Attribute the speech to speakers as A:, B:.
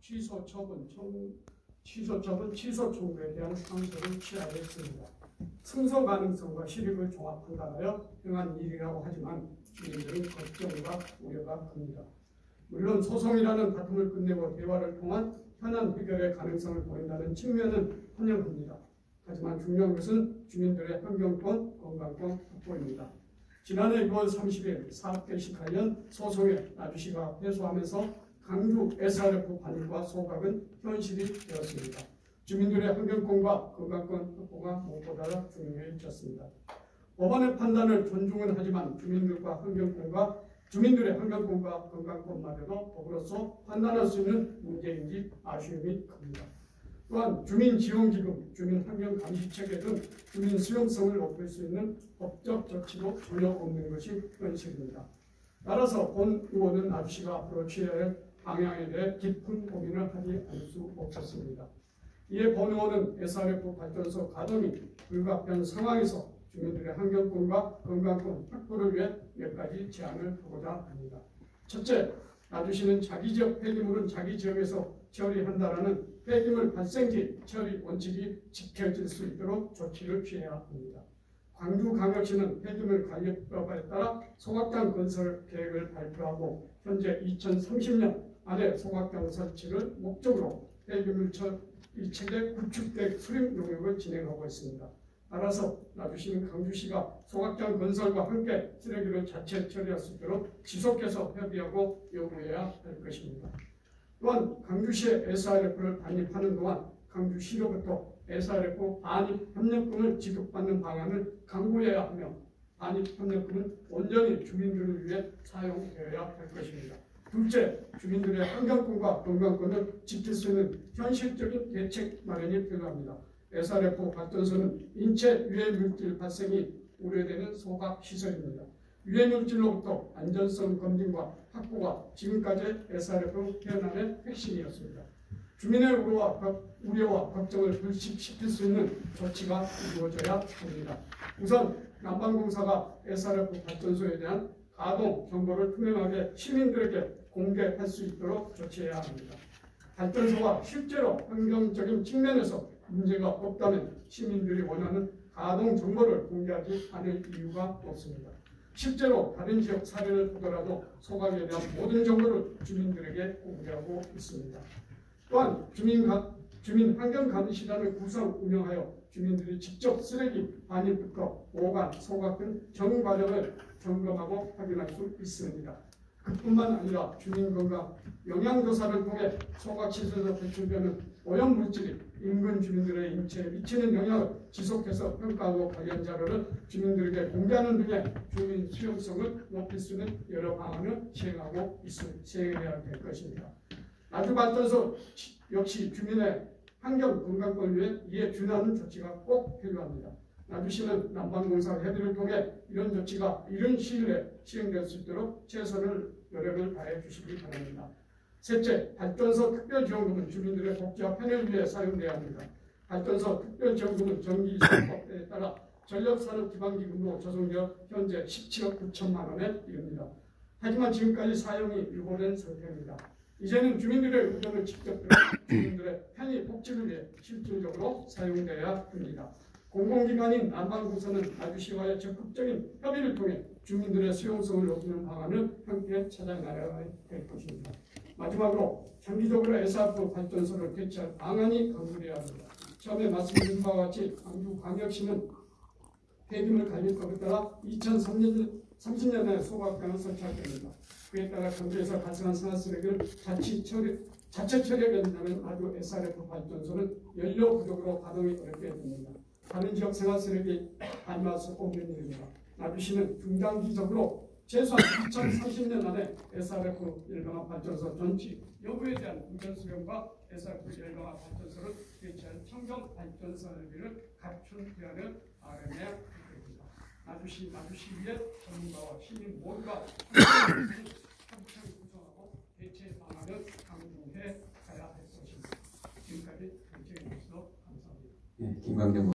A: 취소 청구에 대한 항소를 취하였습니다. 승소 가능성과 실익을 종합 판단하여 행한 일이라고 하지만 주민들은 걱정과 우려가 큽니다. 물론 소송이라는 다툼을 끝내고 대화를 통한 현안 해결의 가능성을 보인다는 측면은 환영합니다. 하지만 중요한 것은 주민들의 환경권, 건강권 확보입니다. 지난해 6월 30일 사업 개시 관련 소송에 나주시가 회수하면서 강주 SRF 반입과 소각은 현실이 되었습니다. 주민들의 환경권과 건강권 확보가 무엇보다 중요해졌습니다. 법원의 판단을 존중은 하지만 주민들의 환경권과 건강권마저도 법으로서 판단할 수 있는 문제인지 아쉬움이 큽니다. 또한 주민지원기금, 주민환경감시체계 등 주민 수용성을 높일 수 있는 법적 조치도 전혀 없는 것이 현실입니다. 따라서 본 의원은 나주시가 앞으로 취해야 할 방향에 대해 깊은 고민을 하지 않을 수 없었습니다. 이에 본 의원은 SRF 발전소 가동이 불가피한 상황에서 주민들의 환경권과 건강권 확보를 위해 몇 가지 제안을 하고자 합니다. 첫째, 나주시는 자기 지역 폐기물은 자기 지역에서 처리한다라는 폐기물 발생지 처리 원칙이 지켜질 수 있도록 조치를 취해야 합니다. 광주광역시는 폐기물 관리법에 따라 소각장 건설 계획을 발표하고 현재 2030년 안에 소각장 설치를 목적으로 폐기물 처리 체계 구축대 수립 용역을 진행하고 있습니다. 따라서 나주시는 강주시가 소각장 건설과 함께 쓰레기를 자체 처리할 수 있도록 지속해서 협의하고 요구해야 할 것입니다. 또한 강주시에 SRF를 반입하는 동안 강주시로부터 SRF 반입 협력금을 지급받는 방안을 강구해야 하며 반입 협력금은 온전히 주민들을 위해 사용되어야 할 것입니다. 둘째, 주민들의 환경권과 건강권을 지킬 수 있는 현실적인 대책 마련이 필요합니다. SRF 발전소는 인체 유해물질 발생이 우려되는 소각시설입니다. 유해물질로부터 안전성 검증과 확보가 지금까지 SRF 현안의 핵심이었습니다. 주민의 우려와 걱정을 불식시킬 수 있는 조치가 이루어져야 합니다. 우선 남방공사가 SRF 발전소에 대한 가동 정보를 투명하게 시민들에게 공개할 수 있도록 조치해야 합니다. 발전소가 실제로 환경적인 측면에서 문제가 없다면 시민들이 원하는 가동 정보를 공개하지 않을 이유가 없습니다. 실제로 다른 지역 사례를 보더라도 소각에 대한 모든 정보를 주민들에게 공개하고 있습니다. 또한 주민환경감시단을 구성 운영하여 주민들이 직접 쓰레기 반입부터 보관, 소각 등 전 과정을 점검하고 확인할 수 있습니다. 그뿐만 아니라 주민건강 영양조사를 통해 소각시설에서 배출되는 오염물질이 인근 주민들의 인체에 미치는 영향을 지속해서 평가하고 관련 자료를 주민들에게 공개하는 등의 주민 수용성을 높일 수 있는 여러 방안을 시행해야 될 것입니다. 나주발전소 역시 주민의 환경 건강권을 위해 이에 준하는 조치가 꼭 필요합니다. 나주시는 남방공사 협의를 통해 이런 조치가 이른 시일 내에 시행될 수 있도록 최선을 노력을 다해 주시기 바랍니다. 셋째, 발전소 특별지원금은 주민들의 복지와 편의를 위해 사용돼야 합니다. 발전소 특별지원금은 전기사업법에 따라 전력산업기반기금으로 조성되어 현재 17억 9천만 원에 이릅니다. 하지만 지금까지 사용이 유보된 상태입니다. 이제는 주민들의 의견을 직접 들어 주민들의 편의 복지를 위해 실질적으로 사용돼야 합니다. 공공기관인 남방공사는 나주시와의 적극적인 협의를 통해 주민들의 수용성을 높이는 방안을 함께 찾아나가야 될 것입니다. 마지막으로 장기적으로 SRF 발전소를 대체할 방안이 강구되어야 합니다. 처음에 말씀드린 바와 같이 광주광역시는 폐기물 관리법에 따라 2030년에 소각장을 설치할 겁니다. 그에 따라 강주에서 발생한 생활쓰레기를 자체 처리하게 된다면 아주 SRF 발전소는 연료 부족으로 가동이 어렵게 됩니다. 다른 지역 생활쓰레기 반입할 수 없는 일입니다. 나주시는 중장기적으로 최소한 2030년 안에 SRF 열강화 발전소 전치 여부에 대한 우선수렴과 SRF 열강화 발전소를 대체할 청정 발전 설비를 갖춘 대안을 마련해야 됩니다. 나주시 위에 전문가와 시민 모두가 함께 구성하고 대체 방안을 강구해 가야 할 것입니다. 지금까지 정치해 주셔서 감사합니다.
B: 김광경